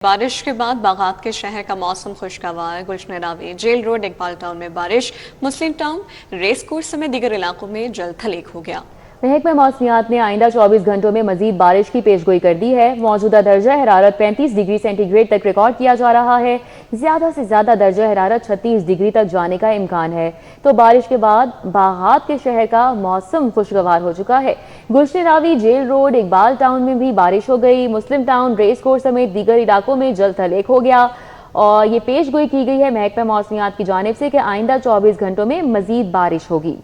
बारिश के बाद बागात के शहर का मौसम खुशगवार। Gulshan Ravi, Jail Road, Iqbal Town में बारिश, मुस्लिम टाउन, रेस कोर्स समेत दीगर इलाकों में जलथलीक हो गया। महकमा मौसमियात ने आइंदा 24 घंटों में मजीद बारिश की पेशगोई कर दी है। मौजूदा दर्जा हरारत 35 डिग्री सेंटीग्रेड तक रिकॉर्ड किया जा रहा है। ज्यादा से ज्यादा दर्जा हरारत 36 डिग्री तक जाने का इम्कान है। तो बारिश के बाद बागात के शहर का मौसम खुशगवार हो चुका है। Gulshan Ravi, Jail Road, Iqbal Town में भी बारिश हो गई। मुस्लिम टाउन, रेस कोर्स समेत दीगर इलाकों में जलथलेक हो गया। और ये पेशगोई की गई है महकमा मौसमियात की जानिब से कि आइंदा 24 घंटों में मजीद बारिश होगी।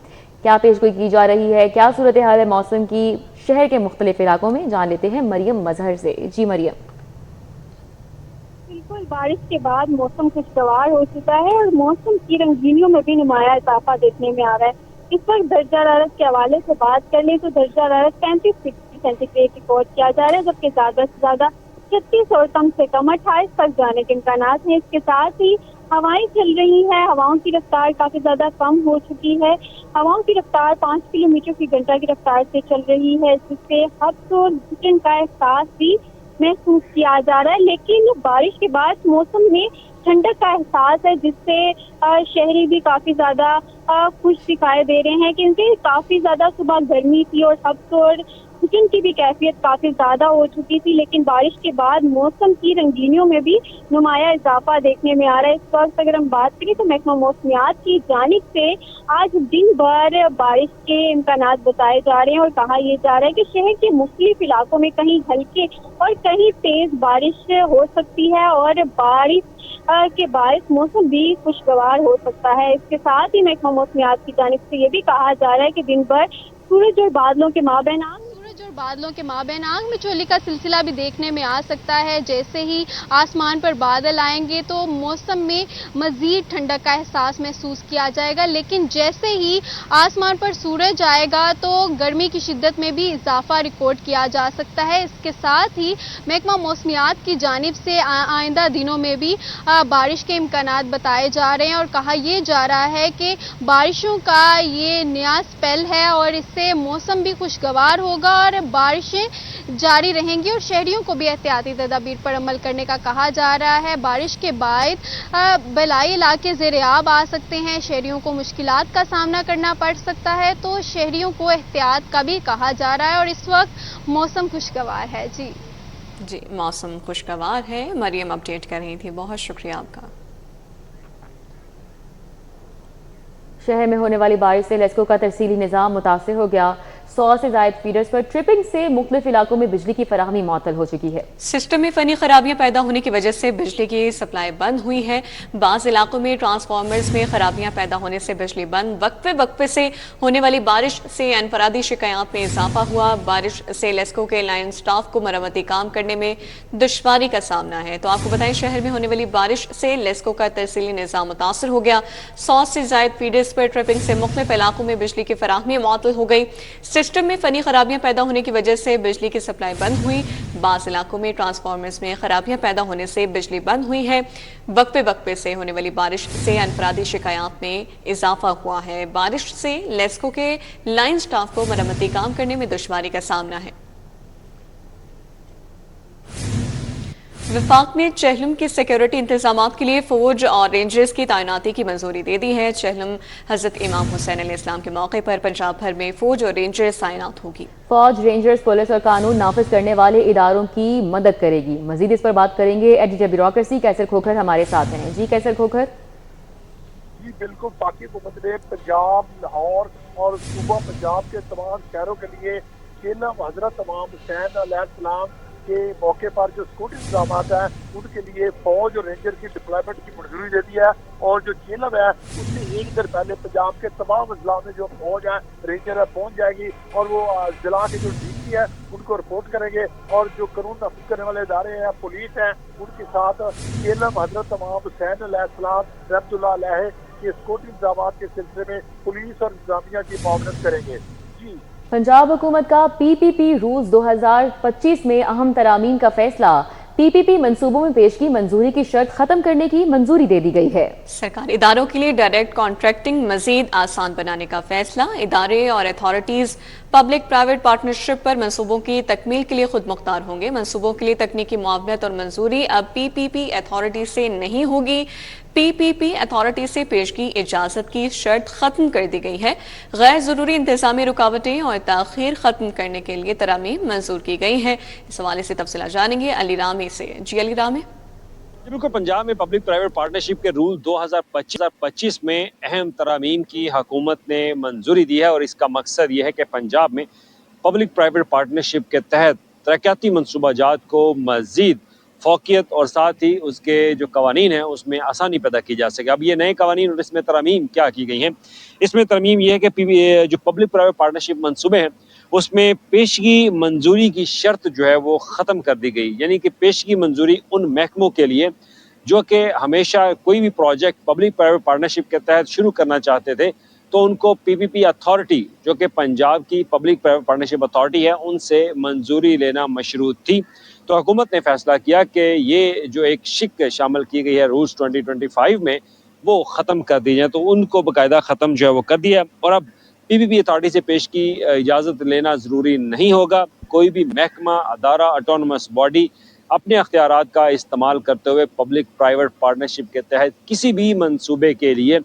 क्या पेशगोई की जा रही है, क्या सूरत हाल है मौसम की शहर के मुख्तलिफ इलाकों में, जान लेते हैं मरियम मजहर से। जी मरियम। बिल्कुल, बारिश के बाद मौसम खुशगवार हो चुका है और मौसम की रंगीनियों में भी नुमाया इजाफा देखने में आ रहा है। इस वक्त दर्जा हरारत के हवाले से बात कर लें तो दर्जा हरारत 35 डिग्री सेंटीग्रेड रिकॉर्ड किया जा रहा है, जबकि ज्यादा से ज्यादा 36 और कम से कम 28 तक जाने के इम्कान हैं। इसके साथ ही हवाएं चल रही हैं, हवाओं की रफ्तार काफी ज्यादा कम हो चुकी है। हवाओं की रफ्तार 5 किलोमीटर फी घंटा की रफ्तार से चल रही है, जिससे हब्स और घुटन का एहसास भी महसूस किया जा रहा है। लेकिन बारिश के बाद मौसम में ठंडक का एहसास है, जिससे शहरी भी काफी ज्यादा खुश दिखाई दे रहे हैं, क्योंकि काफी ज्यादा सुबह गर्मी थी और हब्स और घुटन की भी कैफियत काफी ज्यादा हो चुकी थी। लेकिन बारिश के बाद मौसम की रंगीनियों में भी नुमाया इजाफा देखने में आ रहा है। इस वक्त अगर हम बात करें तो महकमा मौसमियात की जानिब से आज दिन भर बारिश के इम्कानात बताए जा रहे हैं और कहा यह जा रहा है कि शहर के मुख्तलिफ इलाकों में कहीं हल्के और कहीं तेज बारिश हो सकती है और बारिश के बायस मौसम भी खुशगवार हो सकता है। इसके साथ ही महकमा मौसमियात की जानिब से ये भी कहा जा रहा है कि दिन भर सूरज और बादलों के माबैन आग में चोली का सिलसिला भी देखने में आ सकता है। जैसे ही आसमान पर बादल आएंगे तो मौसम में मजीद ठंडक का एहसास महसूस किया जाएगा, लेकिन जैसे ही आसमान पर सूरज आएगा तो गर्मी की शिद्दत में भी इजाफा रिकॉर्ड किया जा सकता है। इसके साथ ही महकमा मौसमियात की जानिब से आइंदा दिनों में भी बारिश के इम्कानात बताए जा रहे हैं और कहा यह जा रहा है कि बारिशों का ये नया स्पेल है और इससे मौसम भी खुशगवार होगा और बारिशें जारी रहेंगी और शहरियों को भी एहतियाती तदाबीर पर अमल करने का कहा जा रहा है। बारिश के बाद बलाई इलाके ज़ेर-ए-आब आ सकते हैं, शहरियों को मुश्किलात का सामना करना पड़ सकता है, तो शहरियों को एहतियात का भी कहा जा रहा है और इस वक्त मौसम खुशगवार है। जी, मौसम खुशगवार है। मरियम अपडेट कर रही थी, बहुत शुक्रिया आपका। शहर में होने वाली बारिश से लेस्को का तरसीली निज़ाम मुतासिर हो गया। 100 से ज़ायद फीडर्स पर ट्रिपिंग से मुख्तलिफ इलाकों में बिजली की फराहमी मुअत्तल हो चुकी है। सिस्टम में फनी खराबियां पैदा होने की वजह से बिजली की सप्लाई बंद हुई है। बाज़ इलाकों में ट्रांसफार्मर्स में खराबियां पैदा होने से बिजली बंद। वक्फे से होने वाली बारिश से अनफरादी शिकायत में इजाफा हुआ। बारिश से लेस्को के लाइन स्टाफ को मरम्मती काम करने में दुश्वारी का सामना है। तो आपको बताएं, शहर में होने वाली बारिश से लेस्को का तरसीली निज़ाम मुतासर हो गया। 100 से ज़ायद फीडर्स पर ट्रिपिंग से मुख्तलिफ इलाकों में बिजली की फराहमी मुअत्तल हो गई। सिस्टम में फनी खराबियां पैदा होने की वजह से बिजली की सप्लाई बंद हुई। बाज़ इलाकों में ट्रांसफार्मर्स में खराबियां पैदा होने से बिजली बंद हुई है। वक्फे से होने वाली बारिश से अनफरादी शिकायत में इजाफा हुआ है। बारिश से लेस्को के लाइन स्टाफ को मरम्मती काम करने में दुश्वारी का सामना है। वफाक ने चेहलम की सिक्योरिटी इंतजामात के लिए फौज और रेंजर्स की तैनाती की मंजूरी दे दी है। चेहलम हजरत इमाम हुसैन अलैहिस्सलाम के मौके पर पंजाब भर में फौज और रेंजर्स तैनात होगी। फौज, रेंजर्स, पुलिस और कानून नाफिज करने वाले इदारों की मदद करेगी। मजीद इस पर बात करेंगे एडिटर ब्यूरोक्रेसी कैसर खोखर हमारे साथ हैं। जी कैसर खोखर। जी बिल्कुल, पाकि हुकूमत ने पंजाब, लाहौर और सूबा पंजाब के तमाम शहरों के लिए चेहलम हजरत इमाम हुसैन अलैहिस्सलाम के मौके पर जो सिक्योरिटी इंतजाम है उनके लिए फौज और रेंजर की डिप्लॉयमेंट की मंजूरी दे दी है। और जो चेहलम है उससे एक दिन पहले पंजाब के तमाम अजला में जो फौज है, रेंजर है, पहुंच जाएगी और वो जिला के जो डीसी है उनको रिपोर्ट करेंगे और जो कानून नाफिज करने वाले इदारे हैं, पुलिस है, उनके साथ चेहलम हजरत इमाम हुसैन अलैहिस्सलाम रहमतुल्लाह अलैह के सिक्योरिटी इंतजाम के सिलसिले में पुलिस और इंतजामिया की मुआवनत करेंगे। जी, पंजाब हुकूमत का पीपीपी रूल्स 2025 में अहम तरामीम का फैसला। पीपीपी मंसूबों में पेश की मंजूरी की शर्त खत्म करने की मंजूरी दे दी गई है। सरकारी इदारों के लिए डायरेक्ट कॉन्ट्रैक्टिंग मजीद आसान बनाने का फैसला। इदारे और अथॉरिटीज पब्लिक प्राइवेट पार्टनरशिप पर मंसूबों की तकमील के लिए खुद मुख्तार होंगे। मंसूबों के लिए तकनीकी मुआवनत और मंजूरी अब पीपीपी अथॉरिटी से नहीं होगी। पीपीपी अथॉरिटी से पेशगी इजाजत की शर्त खत्म कर दी गई है। गैर जरूरी इंतजामी रुकावटें और ताखीर खत्म करने के लिए तरामीम मंजूर की गई हैं। इस हवाले से तफसीला जानेंगे अली रामी से। जी अली रामी। बिल्कुल, पंजाब में पब्लिक प्राइवेट पार्टनरशिप के रूल 2025 में अहम तरामीम की हुकूमत ने मंजूरी दी है और इसका मकसद ये है कि पंजाब में पब्लिक प्राइवेट पार्टनरशिप के तहत तरक्याती मनसूबाजात को मज़ीद फौकियत और साथ ही उसके जो कवानीन हैं उसमें आसानी पैदा की जा सके। अब ये नए कवानीन और इसमें तरमीम क्या की गई हैं? इसमें तरमीम ये है कि जो पब्लिक प्राइवेट पार्टनरशिप मनसूबे हैं उसमें पेशगी मंजूरी की शर्त जो है वो ख़त्म कर दी गई। यानी कि पेशगी मंजूरी उन महकमों के लिए जो कि हमेशा कोई भी प्रोजेक्ट पब्लिक प्राइवेट पार्टनरशिप के तहत शुरू करना चाहते थे तो उनको पीपीपी अथॉरिटी जो कि पंजाब की पब्लिक प्राइवेट पार्टनरशिप अथॉरिटी है उनसे मंजूरी लेना मशरूत थी। तो हुकूमत ने फैसला किया कि ये जो एक शिक शामिल की गई है रूल्स 2025 में वो ख़त्म कर दी जाए। तो उनको बाकायदा ख़त्म जो है वो कर दिया और अब पीपीपी अथॉरिटी से पेश की इजाज़त लेना ज़रूरी नहीं होगा। कोई भी महकमा, अदारा, ऑटोनमस बॉडी अपने अख्तियारात का इस्तेमाल करते हुए पब्लिक प्राइवेट पार्टनरशिप के तहत किसी भी मंसूबे के लिए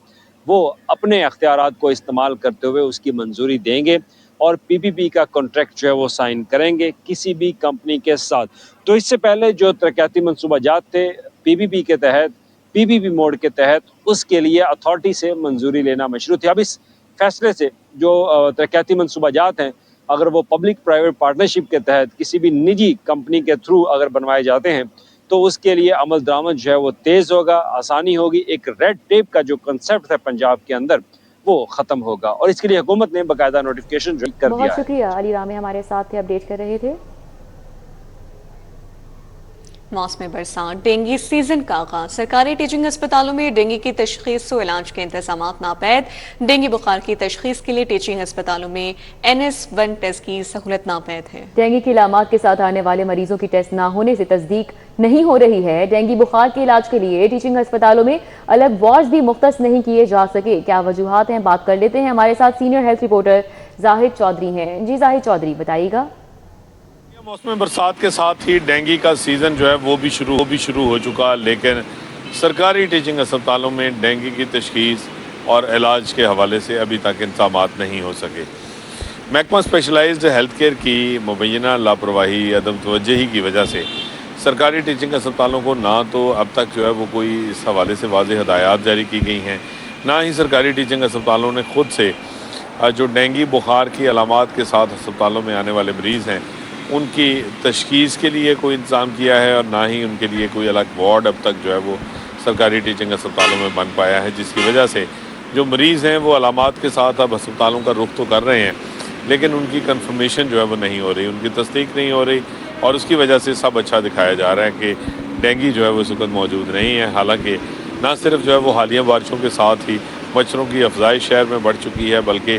वो अपने अख्तियारात को इस्तेमाल करते हुए उसकी मंजूरी देंगे और पीपीपी का कॉन्ट्रैक्ट जो है वो साइन करेंगे किसी भी कंपनी के साथ। तो इससे पहले जो तरक्याती मंसूबाजात थे पीपीपी के तहत, पीपीपी मोड के तहत, उसके लिए अथॉरिटी से मंजूरी लेना मशरूत है। अब इस फैसले से जो तरक्याती मंसूबाजात हैं अगर वो पब्लिक प्राइवेट पार्टनरशिप के तहत किसी भी निजी कंपनी के थ्रू अगर बनवाए जाते हैं तो उसके लिए अमल दरामद जो है वो तेज़ होगा, आसानी होगी। एक रेड टेप का जो कंसेप्ट है पंजाब के अंदर वो ख़त्म होगा और इसके लिए हुकूमत ने बाकायदा नोटिफिकेशन कर दिया है। बहुत शुक्रिया अली रामी, हमारे साथ थे, अपडेट कर रहे थे। मौसम बरसात, डेंगू सीजन का आगाज। सरकारी टीचिंग अस्पतालों में डेंगू की तशखीस व इलाज के इंतजाम नापैद। डेंगू बुखार की तशखीस के लिए टीचिंग अस्पतालों में NS1 टेस्ट की सहूलत नापैद है। डेंगू की अलामात के साथ आने वाले मरीजों की टेस्ट ना होने से तस्दीक नहीं हो रही है। डेंगू बुखार के इलाज के लिए टीचिंग अस्पतालों में अलग वार्ड भी मुख्तस नहीं किए जा सके। क्या वजूहात हैं, बात कर लेते हैं। हमारे साथ senior health reporter Zahid Chaudhry हैं। जी जाहिद चौधरी, बताइएगा। मौसम बरसात के साथ ही डेंगू का सीज़न जो है वो भी शुरू हो चुका, लेकिन सरकारी टीचिंग अस्पतालों में डेंगू की तशखीस और इलाज के हवाले से अभी तक इंतजामात नहीं हो सके। महकमा स्पेशलाइज्ड हेल्थ केयर की मुबैना लापरवाही, अदम तवज्जुही की वजह से सरकारी टीचिंग अस्पतालों को ना तो अब तक जो है वो कोई इस हवाले से वाज़ेह हदायत जारी की गई हैं, ना ही सरकारी टीचिंग अस्पतालों ने खुद से जो डेंगू बुखार की अलामात के साथ अस्पतालों में आने वाले मरीज़ हैं उनकी तशखीस के लिए कोई इंतज़ाम किया है और ना ही उनके लिए कोई अलग वार्ड अब तक जो है वो सरकारी टीचिंग अस्पतालों में बन पाया है, जिसकी वजह से जो मरीज़ हैं वो अलामात के साथ अब अस्पतालों का रुख तो कर रहे हैं लेकिन उनकी कंफर्मेशन जो है वो नहीं हो रही, उनकी तस्दीक नहीं हो रही और उसकी वजह से सब अच्छा दिखाया जा रहा है कि डेंगू जो है वो इस वक्त मौजूद नहीं है। हालाँकि ना सिर्फ जो है वो हालिया बारिशों के साथ ही मच्छरों की अफजाइश शहर में बढ़ चुकी है, बल्कि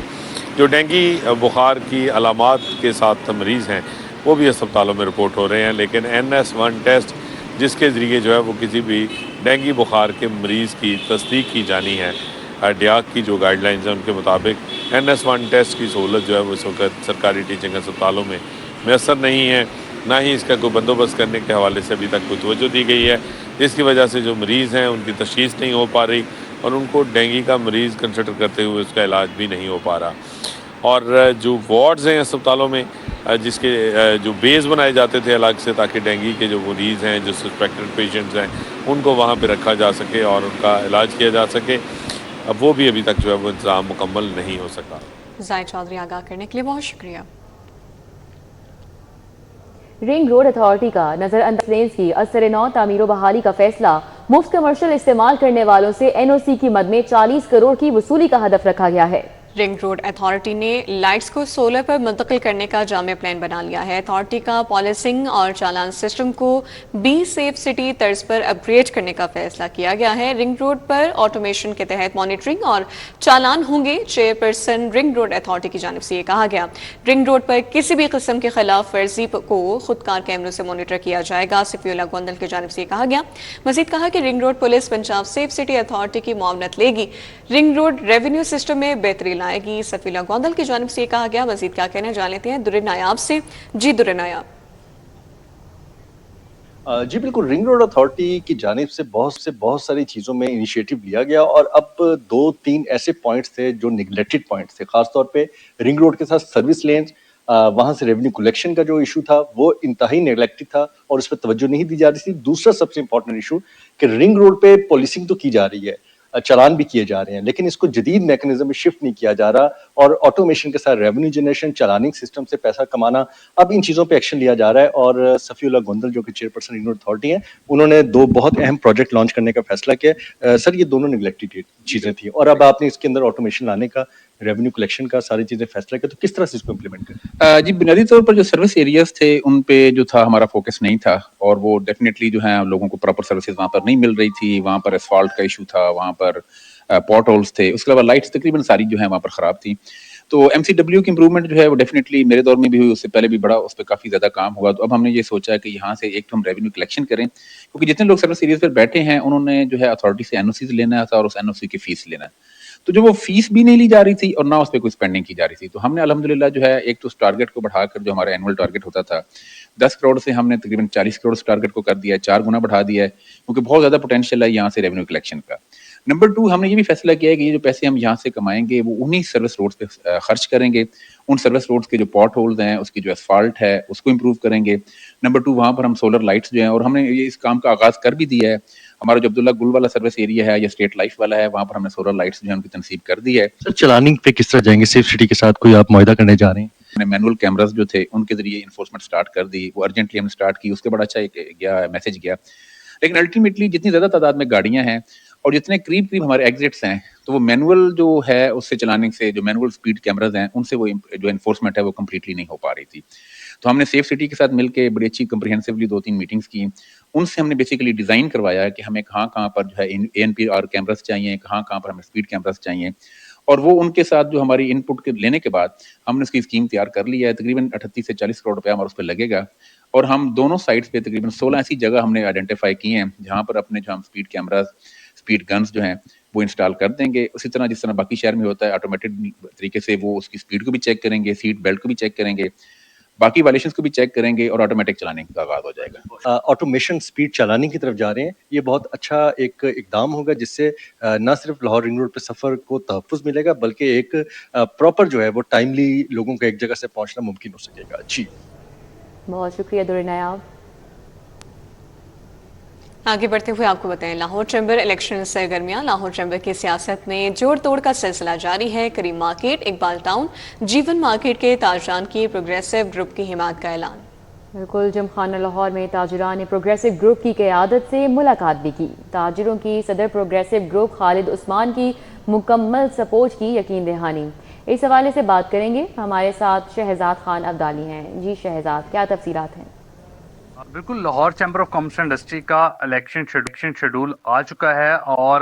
जो डेंगू बुखार की अलामात के साथ मरीज़ हैं वो भी अस्पतालों में रिपोर्ट हो रहे हैं। लेकिन NS1 टेस्ट जिसके ज़रिए जो है वो किसी भी डेंगू बुखार के मरीज़ की तस्दीक की जानी है, डियाक की जो गाइडलाइंस हैं उनके मुताबिक NS1 टेस्ट की सहूलत जो है वो इस वक्त सरकारी टीचिंग अस्पतालों में मैसर नहीं है, ना ही इसका कोई बंदोबस्त करने के हवाले से अभी तक कोई तवज्जो दी गई है, जिसकी वजह से जो मरीज़ हैं उनकी तशख़ीस नहीं हो पा रही और उनको डेंगू का मरीज़ कंसिडर करते हुए उसका इलाज भी नहीं हो पा रहा। और जो वार्ड्स हैं अस्पतालों में जिसके जो बेस बनाए जाते थे अलग से ताकि डेंगू के जो मरीज़ हैं, जो सस्पेक्टेड पेशेंट्स हैं, उनको वहाँ पे रखा जा सके और उनका इलाज किया जा सके, अब वो भी अभी तक जो है वो इंतज़ाम मुकम्मल नहीं हो सका। जाहिद चौधरी आगाह करने के लिए बहुत शुक्रिया। रिंग रोड अथॉरिटी का नजरअंदाज लेंस की असर-ए-नौ तामीर बहाली का फैसला। मुफ्त कमर्शियल इस्तेमाल करने वालों से NOC की मद में 40 करोड़ की वसूली का हदफ रखा गया है। रिंग रोड अथॉरिटी ने लाइट्स को सोलर पर मुंतकिल करने का जामे प्लान बना लिया है। अथॉरिटी का पॉलिसिंग और चालान सिस्टम को बी सेफ सिटी तर्ज पर अपग्रेड करने का फैसला किया गया है। रिंग रोड पर ऑटोमेशन के तहत मॉनिटरिंग और चालान होंगे। चेयरपर्सन रिंग रोड अथॉरिटी की जानिब से ये कहा गया। रिंग रोड पर किसी भी किस्म के खिलाफ वर्जी को खुदकार कैमरों से मॉनिटर किया जाएगा। सफीउल्लाह गोंदल की जानिब से कहा गया। मजीद कहा कि ring road police Punjab safe city authority की मुआवनत लेगी। रिंग रोड रेवेन्यू सिस्टम में बेहतरी تفصیل آئے گی سفیلا گوندل کی جانب سے یہ کہا گیا. مزید کیا کہنا جان لیتے ہیں در نایاب سے. جی در نایاب. جی بالکل، رنگ روڈ اتھارٹی کی جانب سے بہت ساری چیزوں میں انیشیٹو لیا گیا، اور اب 2-3 ایسے پوائنٹس تھے جو نگلیکٹڈ پوائنٹس تھے، خاص طور پہ رنگ روڈ کے ساتھ سروس لینز، وہاں سے ریونیو کلیکشن کا جو ایشو تھا وہ انتہائی نیگلیکٹڈ تھا اور اس پہ توجہ نہیں دی جا رہی تھی. دوسرا سب سے امپورٹنٹ ایشو کہ رنگ روڈ پہ پولیسنگ تو کی جا رہی ہے، چالان بھی کیے جا رہے ہیں، لیکن اس کو جدید میکنزم میں شفٹ نہیں کیا جا رہا، اور آٹومیشن کے ساتھ ریونیو جنریشن، چلاننگ سسٹم سے پیسہ کمانا، اب ان چیزوں پہ ایکشن لیا جا رہا ہے. اور صفی اللہ گوندل جو کہ چیئرپرسن رنگ روڈ اتھارٹی ہیں، انہوں نے 2 بہت اہم پروجیکٹ لانچ کرنے کا فیصلہ کیا. سر یہ دونوں نگلیکٹڈ چیزیں تھیں، اور اب آپ نے اس کے اندر آٹومیشن لانے کا، ریونیو کلیکشن کا، ساری چیزیں فیصلہ کیا، تو کس طرح سے اس کو امپلیمنٹ کریں؟ جی بنیادی طور پر جو سروس ایریاز تھے ان پہ جو تھا ہمارا فوکس نہیں تھا، اور وہ ڈیفینیٹلی جو ہے لوگوں کو پراپر سروسز وہاں پر نہیں مل رہی تھی. وہاں پر اسفالٹ کا ایشو تھا، وہاں پر پورٹ ہولز تھے، اس کے علاوہ لائٹس تقریباً ساری جو ہے وہاں پر خراب تھی. تو ایم سی ڈبلیو کی امپروومنٹ جو ہے وہ ڈیفینیٹلی میرے دور میں بھی ہوئی، اس سے پہلے بھی بڑا اس پہ کافی زیادہ کام ہوا. تو اب ہم نے یہ سوچا کہ یہاں سے ایک تو ہم ریونیو کلیکشن کریں، کیونکہ جتنے لوگ سروس ایریاز پر بیٹھے ہیں انہوں نے جو ہے اتھارٹی سے این او سیز لینا تھا، اور اس این او سی کی فیس لینا ہے. تو جو وہ فیس بھی نہیں لی جا رہی تھی اور نہ اس پہ کوئی اسپینڈنگ کی جا رہی تھی. تو ہم نے الحمدللہ جو ہے ایک تو اس ٹارگیٹ کو بڑھا کر، جو ہمارا اینول ٹارگیٹ ہوتا تھا 10 کروڑ سے ہم نے تقریباً 40 کروڑ اس ٹارگیٹ کو کر دیا ہے، 4 گنا بڑھا دیا ہے، کیونکہ بہت زیادہ پوٹینشیل ہے یہاں سے ریونیو کلیکشن کا. نمبر 2، ہم نے یہ بھی فیصلہ کیا ہے کہ یہ جو پیسے ہم یہاں سے کمائیں گے وہ انہی سروس روڈز پہ خرچ کریں گے. ان سروس روڈز کے جو پورٹ ہولز ہیں، اس کی جو اسفالٹ ہے اس کو امپروو کریں گے. نمبر 2، وہاں پر ہم سولر لائٹس جو ہیں، اور ہم نے یہ اس کام کا آغاز کر بھی دیا ہے. ہمارا جو عبداللہ گل والا سروس ایریا ہے یا اسٹیٹ لائف والا ہے، وہاں پر ہم نے سولر لائٹس جو ہے ان کی تنصیب کر دی ہے. سر چلاننگ پہ کس طرح جائیں گے؟ سیف سٹی کے ساتھ کوئی آپ معاہدہ کرنے جا رہے ہیں؟ ہم نے مینول کیمراز جو تھے ان کے ذریعے انفورسمنٹ سٹارٹ کر دی، وہ ارجنٹلی ہم نے سٹارٹ کی، اس کے بڑا اچھا گیا میسج گیا. لیکن الٹیمیٹلی جتنی زیادہ تعداد میں گاڑیاں ہیں اور جتنے قریب ہمارے ایگزٹس ہیں، تو وہ مینول جو ہے اس سے چلانے سے، جو مینول سپیڈ کیمراز ہیں ان سے وہ جو انفورسمنٹ ہے وہ کمپلیٹلی نہیں ہو پا رہی تھی. تو ہم نے سیف سٹی کے ساتھ مل کے بڑی اچھی کمپریہنسولی 2-3 میٹنگز کی. ان سے ہم نے بیسیکلی ڈیزائن کروایا کہ ہمیں کہاں پر جو ہے اے این پی آر کیمراز چاہیے، کہاں پر ہمیں سپیڈ کیمراز چاہیے. اور وہ ان کے ساتھ جو ہماری ان پٹ کے لینے کے بعد ہم نے اس کی اسکیم تیار کر لی ہے. تقریباً 38 سے 40 کروڑ روپیہ ہمارا اس پہ لگے گا، اور ہم دونوں سائٹس پہ تقریباً 16 ایسی جگہ ہم نے آئیڈینٹیفائی کی ہیں جہاں پر اپنے جو ہم سپیڈ کیمراز، سپیڈ گنز جو ہیں وہ انسٹال کر دیں گے. اسی طرح جس طرح باقی شہر میں ہوتا ہے آٹومیٹڈ طریقے سے وہ اس کی سپیڈ کو بھی چیک کریں گے، سیٹ بیلٹ کو بھی چیک کریں گے، باقی وائلیشنز کو بھی چیک کریں گے، اور آٹومیٹک چلانے کا آغاز ہو جائے گا. آٹومیشن سپیڈ چلانے کی طرف جا رہے ہیں، یہ بہت اچھا ایک اقدام ہوگا جس سے نہ صرف لاہور رنگ روڈ پہ سفر کو تحفظ ملے گا، بلکہ ایک پراپر جو ہے وہ ٹائملی لوگوں کا ایک جگہ سے پہنچنا ممکن ہو سکے گا. جی بہت شکریہ در نایاب. آگے بڑھتے ہوئے آپ کو بتائیں لاہور چیمبر الیکشن سرگرمیاں. لاہور چیمبر کی سیاست میں جوڑ توڑ کا سلسلہ جاری ہے. کریم مارکیٹ، اقبال ٹاؤن، جیون مارکیٹ کے تاجران کی پروگریسو گروپ کی حمایت کا اعلان. بالکل، جمخانہ لاہور میں تاجران نے پروگریسو گروپ کی قیادت سے ملاقات بھی کی. تاجروں کی صدر پروگریسو گروپ خالد عثمان کی مکمل سپورٹ کی یقین دہانی. اس حوالے سے بات کریں گے، ہمارے ساتھ شہزاد خان ابدالی ہیں. جی شہزاد، کیا تفصیلات ہیں؟ بالکل، Lahore chamber of commerce and industry کا الیکشن شیڈول آ چکا ہے، اور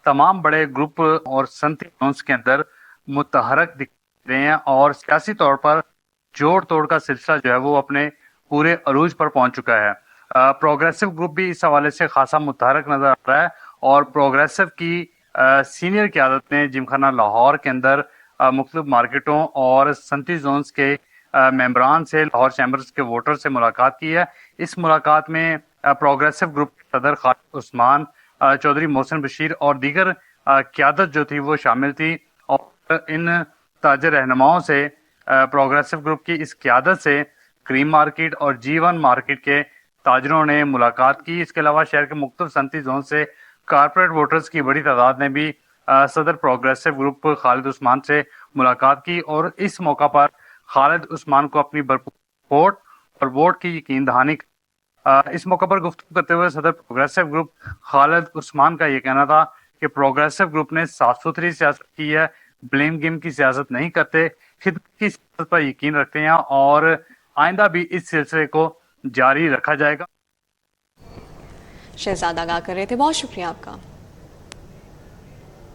تمام بڑے گروپ اور صنعتی زونز کے اندر متحرک دکھ رہے ہیں، اور سیاسی طور پر جوڑ توڑ کا سلسلہ جو ہے وہ اپنے پورے عروج پر پہنچ چکا ہے. پروگریسو گروپ بھی اس حوالے سے خاصا متحرک نظر آ رہا ہے، اور پروگریسو کی سینئر قیادت نے جمخانہ لاہور کے اندر مختلف مارکیٹوں اور صنعتی زونز کے ممبران سے، لاہور چیمبرز کے ووٹر سے ملاقات کی ہے. اس ملاقات میں پروگریسو گروپ کے صدر خالد عثمان، چودھری محسن بشیر اور دیگر قیادت جو تھی وہ شامل تھی، اور ان تاجر رہنماؤں سے، پروگریسو گروپ کی اس قیادت سے کریم مارکیٹ اور جیون مارکیٹ کے تاجروں نے ملاقات کی. اس کے علاوہ شہر کے مختلف صنعتی زون سے کارپوریٹ ووٹرز کی بڑی تعداد نے بھی صدر پروگریسو گروپ خالد عثمان سے ملاقات کی، اور اس موقع پر خالد عثمان کو اپنی بھرپور سپورٹ اور ووٹ کی یقین دہانی. اس موقع پر گفتگو کرتے ہوئے صدر پروگریسو گروپ خالد عثمان کا یہ کہنا تھا کہ پروگریسو گروپ نے صاف ستھری سیاست کی ہے، بلیم گیم کی سیاست نہیں کرتے، خدمت کی سیاست پر یقین رکھتے ہیں، اور آئندہ بھی اس سلسلے کو جاری رکھا جائے گا. شہزاد آگاہ کر رہے تھے، بہت شکریہ آپ کا.